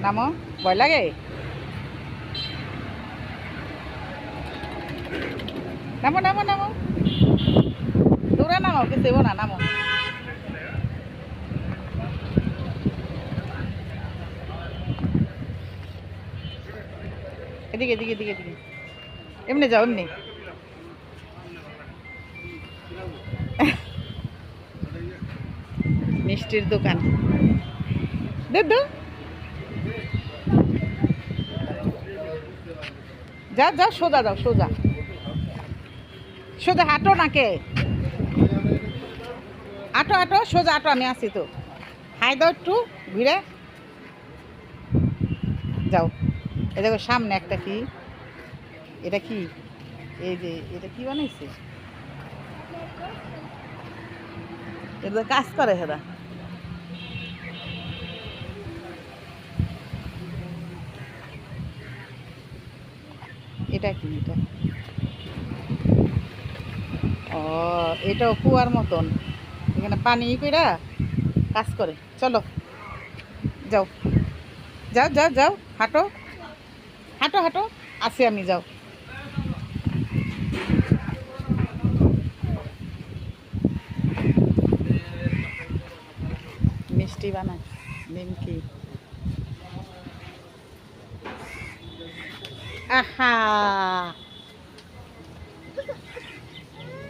নামো, ভয় লাগে? নামো নামো নামো, দূরে নামো, কিছু দেবো না, নামো। এদিকে এদিকে এদিকে এদিকে, এমনি যাও এমনি। মিষ্টির দোকান, দূর যাও যাও, সোজা যাও, সোজা সোজা হাঁটো নাকে, আটো আটো, সোজা আটো, আমি আছি তো। হাই দাও একটু ঘুরে যাও। এই দেখো সামনে একটা কি, এটা কি, এই যে এটা কি বানাইছে, এটা কাজ করে হেরা। এটা কি, এটা ও, এটাও কুয়ার মতন, এখানে পানি কইরা কাজ করে। চলো যাও যাও যাও যাও, হাঁটো হাঁটো হাঁটো, আসি আমি, যাও। মিষ্টি বানায়, নিমকি, আহা,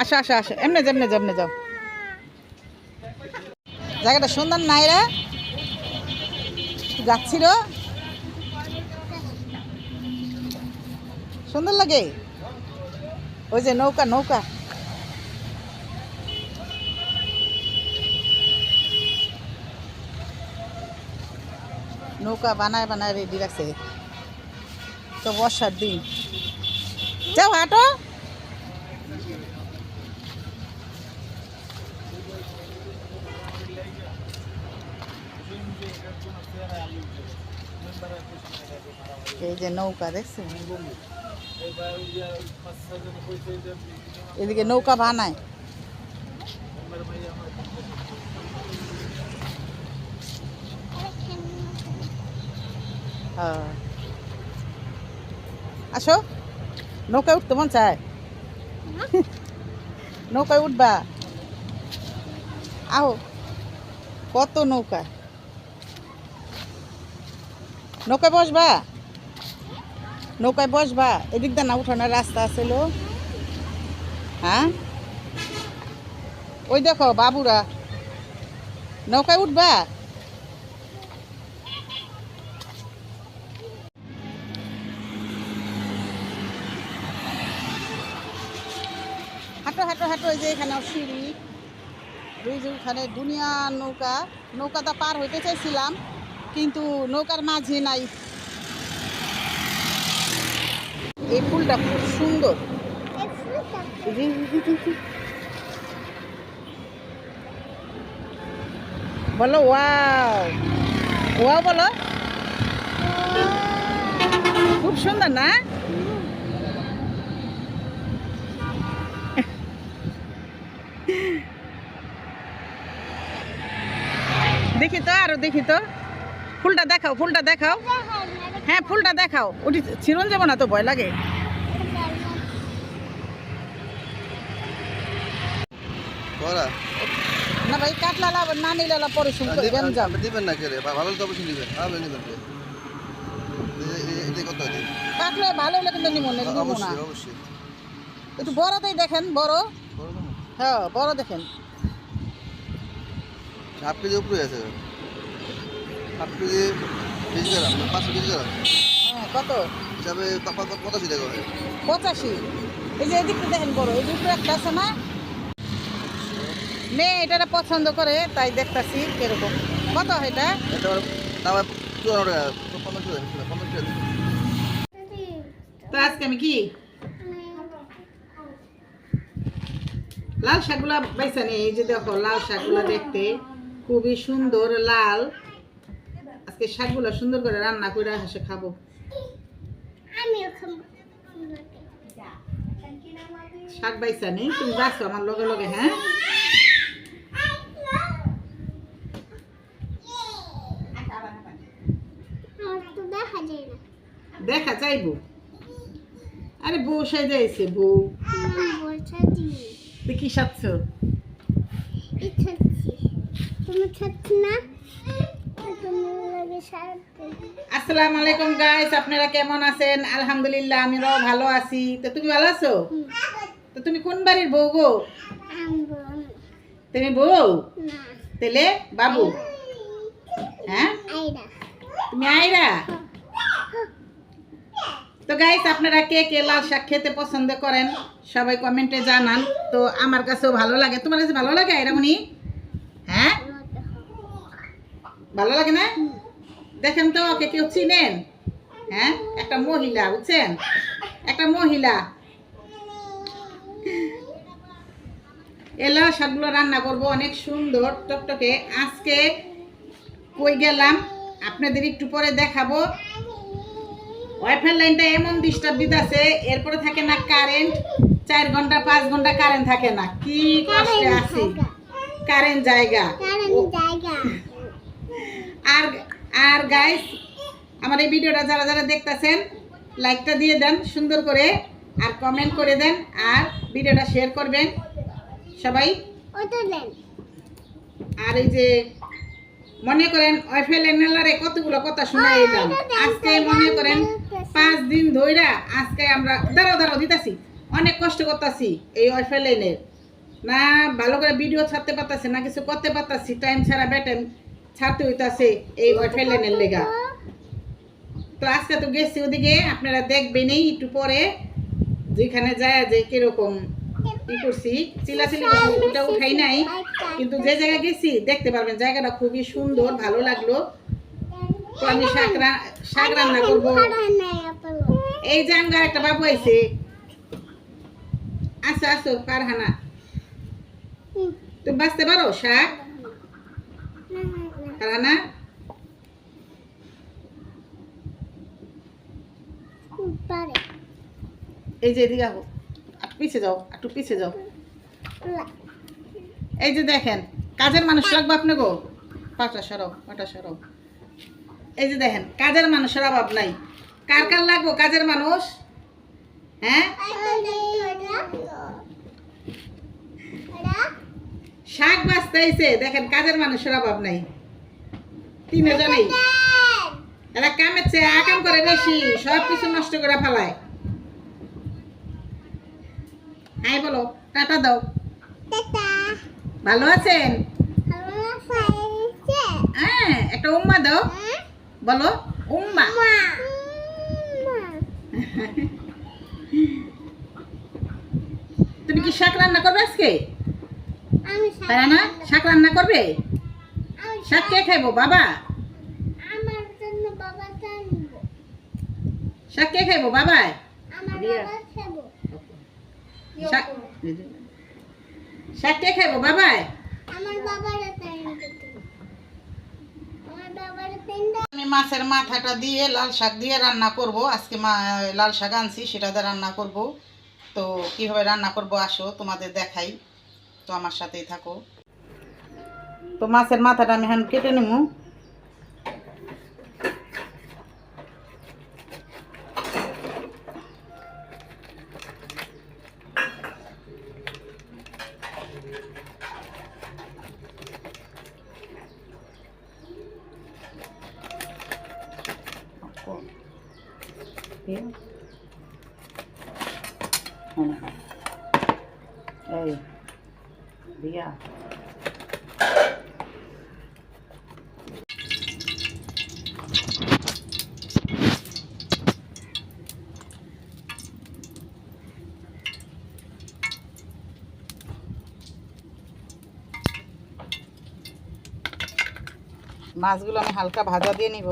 আসো আসো আসো, এমনি যেমনে যেমনে যাও। জায়গাটা সুন্দর নাই রে, যাচ্ছিল, সুন্দর লাগে। ওই যে নৌকা, নৌকা, নৌকা বানায় বানায় রেডি রাখছে, তো বর্ষার দিন। যাও হাঁটো, এই যে নৌকা দেখছেন, এদিকে নৌকা বানায়। হ্যাঁ, আসো, নৌকায় উঠতে মন চায়, নৌকায় উঠবা, আও, কত নৌকা, নৌকায় বসবা, নৌকায় বসবা, এদিক দিয়ে না উঠানোর রাস্তা আছিল। হ্যাঁ, ওই দেখো বাবুরা, নৌকায় উঠবা, হাঁটো হাঁটো হাঁটো, এই যে এখানে সিঁড়ি, ওই যে ওখানে দুনিয়ার নৌকা, নৌকাটা পার হইতে চাইছিলাম কিন্তু নৌকার মাঝে নাই। এই ফুলটা খুব সুন্দর, বলো ওয়াও, ওয়াও বলো, খুব সুন্দর না? দেখি তো, আরো দেখি তো, ফুলটা দেখাও, ফুলটা দেখাও, হ্যাঁ ফুলটা দেখাও, ওটি ছিড়ন যাবো না তো, ভয় লাগে। না ভাই, কাটলা লাভ না নিলে পরে শুনতে দিবেন না, কে রে ভালো তো অবশ্যই দিবেন, ভালো নিবেন, কত কাটলে ভালো হলে কিন্তু নিব না, অবশ্যই অবশ্যই। একটু বড়তেই দেখেন, বড়, হ্যাঁ বড় দেখেন। 7 কেজি উপরে আছে, 7 কেজি 20 গ্রাম, 520 গ্রাম। হ্যাঁ কত হিসাবে 85 টাকা হয়। 85, এই যে এদিকটা দেখেন বড়, এই দুটো একটা আছে না, মেয়ে এটা পছন্দ করে তাই দেখতাছি কিরকম, কত এটা? এটা দাম 54 টাকা, 50 টাকা। তো আজকে আমি কি লাল শাকগুলা বাইসা নিয়ে, এই যে দেখো লাল শাকগুলা দেখতে খুবই সুন্দর লাল, আজকে শাকগুলা সুন্দর করে রান্না করে হাসে খাবো। শাক বাইসা নেই, তুমি বাঁচো আমার লগে লগে, হ্যাঁ দেখা যাইব। আরে বউ সাজাইছে বউ। তুই কি সাজছ? আসসালামু আলাইকুম গাইস, আপনারা কেমন আছেন? আলহামদুলিল্লাহ আমরাও ভালো আছি। তো তুমি ভালো আছো? তো তুমি কোন বাড়ির বউ গো? তুমি বউ? তেলে বাবু? হ্যাঁ, তুমি আইরা। তো গাইস, আপনারা কে কে লাল শাক খেতে পছন্দ করেন সবাই কমেন্টে জানান। তো আমার কাছেও ভালো লাগে। তোমার কাছে ভালো লাগে এরকমই? হ্যাঁ, ভালো লাগে না? দেখেন তো ওকে কেউ চিনেন? হ্যাঁ, একটা মহিলা, বুঝছেন, একটা মহিলা। এলা শাকগুলো রান্না করব অনেক সুন্দর টকটকে। আজকে কই গেলাম আপনাদের একটু পরে দেখাবো। ওয়াইফাই লাইনটা এমন ডিস্টার্ব দিতেছে, এরপরে থাকে না কারেন্ট। 4 ঘন্টা 5 ঘন্টা কারেন্ট থাকে না, কি কষ্টে আছি। কারেন্ট জায়গা আর আর গাইস, আমার এই ভিডিওটা যারা যারা দেখতেছেন লাইকটা দিয়ে দেন সুন্দর করে, আর কমেন্ট করে দেন, আর ভিডিওটা শেয়ার করবেন সবাই। আর এই যে মনে করেন ওয়াইফাই লাইনারে কতগুলো কথা শুনে এলাম। আজকে মনে করেন 5 দিন ধইরা আজকে আমরা দাঁড়াও দিতেছি, অনেক কষ্ট করতেছি এই ওয়াইফাই লাইনের। না ভালো করে ভিডিও ছাড়তে পারতাছি, না কিছু করতে পারতাছি। টাইম ছাড়া বেটাইম ছাড়তে হইতাছে এই ওয়াইফাই লাইনের লেগা। তো আজকে তো গেছি ওদিকে, আপনারা দেখবেনই একটু পরে যেখানে যায় যে কিরকম কি করছি। চিলাচিলি ওটা উঠাই নাই, কিন্তু যে জায়গায় গেছি দেখতে পারবেন জায়গাটা খুবই সুন্দর, ভালো লাগলো। তো আমি শাক রান্না করবো। এই যে আঙ্গার একটা বাবু আইছে। আসো আসো ফারহানা, তুমি বাঁচতে পারো শাক? ফারহানা এই যে এদিকে আহো, পিছে যাও, একটু পিছে যাও। এই যে দেখেন কাজের মানুষ লাগবে আপনি গো। পাটা সরাও, পাটা সরাও। এই যে দেখেন কাজের মানুষের অভাব নাই। কার কার লাগবো কাজের মানুষ? হ্যাঁ, শাক বাঁচতে আইছে, দেখেন কাজের মানুষের অভাব নাই। 3 জনেই এরা কামের চেয়ে আকাম করে বেশি, সব কিছু নষ্ট করে ফেলায়। হাই বলো, টাটা দাও। ভালো আছেন? হ্যাঁ, একটা উম্মা দাও, বলো উম্মা। তুমি কি শাক রান্না করবে আজকে? তারা না শাক রান্না করবে? শাক কে খাইবো? বাবা? শাক কে খাইবো? বাবা? শাক কে খাইবো? বাবা? আমি মাছের মাথাটা দিয়ে লাল শাক দিয়ে রান্না করব আজকে। লাল শাক আনছি, সেটা দিয়ে রান্না করব। তো কিভাবে রান্না করব আসো তোমাদের দেখাই, তো আমার সাথেই থাকো। তো মাছের মাথাটা আমি এখন কেটে নেব। এই দিয়া মাছগুলো আমি হালকা ভাজা দিয়ে নিব।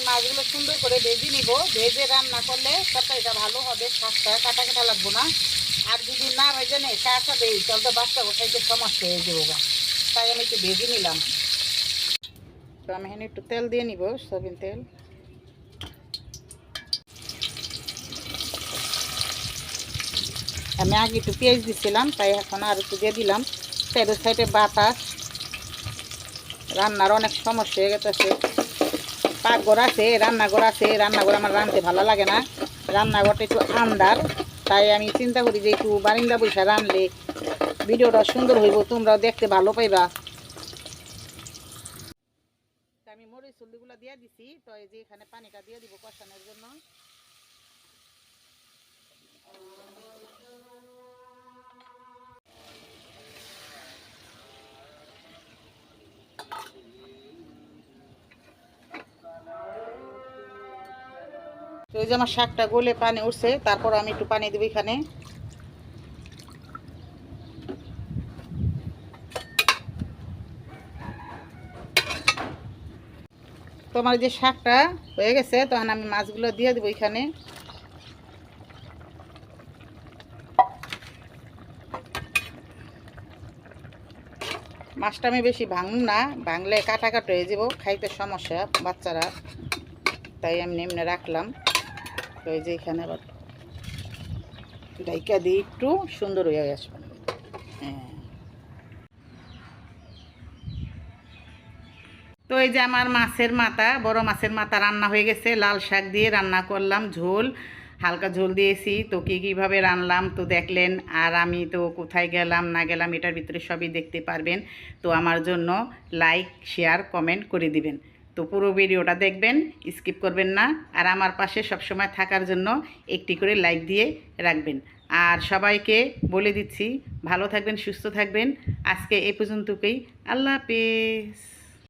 মাছগুলো সুন্দর করে ভেজে নিব। ভেজে রান্না করলে তরকারিটা ভালো হবে, শাকটা কাটা কাটা লাগবো না। আর যদি না ভেজে নেই কাঁচা দেই তাহলে তো বাচ্চা খাইতে সমস্যা হয়ে যাবো। তাই আমি একটু ভেজে নিলাম। তো আমি এখানে একটু তেল দিয়ে নিব, সয়াবিন তেল। আমি আগে একটু পেঁয়াজ দিছিলাম, তাই এখন আর একটু দিয়ে দিলাম। সাইডে সাইডে বাতাস রান্নার অনেক সমস্যা হয়ে গেছে। পাকঘর আছে, রান্নাঘর আছে, রান্নাঘর আমার রাঁধতে ভালো লাগে না, রান্নাঘরটা একটু আন্দার, তাই আমি চিন্তা করি যে একটু বারিন্দা বৈশা রানলে ভিডিওটা সুন্দর হইব, তোমরাও দেখতে ভালো পাইবা। আমি মরিচ হলদিগুলো দিয়ে দিছি, তো এই যে এখানে পানিটা দিয়ে দিব কষানোর জন্য। তো এই যে আমার শাকটা গলে পানি উঠছে, তারপর আমি একটু পানি দেবো এখানে। তোমার যে শাকটা হয়ে গেছে, তখন আমি মাছগুলো দিয়ে দেবো এখানে। মাছটা আমি বেশি ভাঙুন না, ভাঙলে কাটা কাটা হয়ে যাব, খাইতে সমস্যা বাচ্চারা, তাই আমি এমনি রাখলাম। তো এই যে এখানে আবার ডাইকা দিয়ে একটু সুন্দর হয়ে আসবে। হ্যাঁ, তো এই যে আমার মাছের মাথা, বড় মাছের মাথা রান্না হয়ে গেছে। লাল শাক দিয়ে রান্না করলাম, ঝোল, হালকা ঝোল দিয়েছি। তো কীভাবে রান্নালাম তো দেখলেন, আর আমি তো কোথায় গেলাম না গেলাম এটার ভিতরে সবই দেখতে পারবেন। তো আমার জন্য লাইক, শেয়ার, কমেন্ট করে দিবেন। তো পুরো ভিডিওটা দেখবেন, স্কিপ করবেন না। আর আমার পাশে সবসময় থাকার জন্য একটি করে লাইক দিয়ে রাখবেন। আর সবাইকে বলে দিচ্ছি, ভালো থাকবেন, সুস্থ থাকবেন। আজকে এই পর্যন্তই। আল্লাহ হাফেজ।